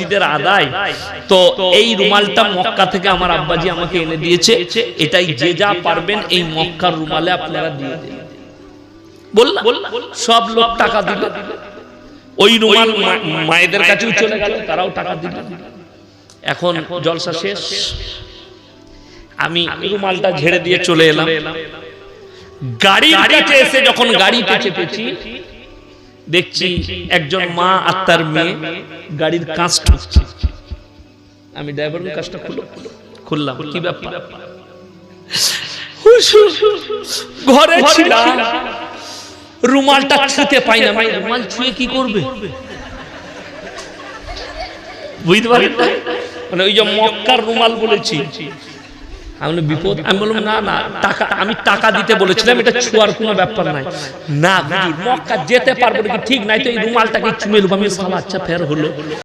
মসজিদের আদায়। তো এই রুমালটা মক্কা থেকে আমার আব্বাজি আমাকে এনে দিয়েছে, এটাই যে যা পারবেন এই মক্কার রুমালে আপনারা দিয়ে দিন। বললাম সব লোক টাকা দিল, ওই রুমাল মায়েদের কাছেও চলে গেল, তারাও টাকা দিল। এখন জলসা শেষ, আমি রুমালটা ঝেড়ে দিয়ে চলে এলাম। গাড়ির কাছে এসে যখন গাড়িতে চেপেছি, দেখছি একজন মা আর তার মেয়ে গাড়ির কাঁচ ঠুকছে। আমি ড্রাইভারের কাজটা খুললাম, কি ব্যাপার? ঘরে ছিলাম, রুমালটা ছুঁতে পাই না। রুমাল ছুঁয়ে কি করবে বুঝতে পারেন না, মানে ওই যে মক্কার রুমাল বলেছি আমি, বিপদ। আমি বললাম না না, টাকা, আমি টাকা দিতে বলেছিলাম, এটা ছোঁয়ার কোনো ব্যাপার নাই। না হুজুর মক্কা যেতে পারবো নাকি ঠিক নাই, তো এই রুমালটাকে চুমে নেবো। আমি সালা, আচ্ছা ফের হলো।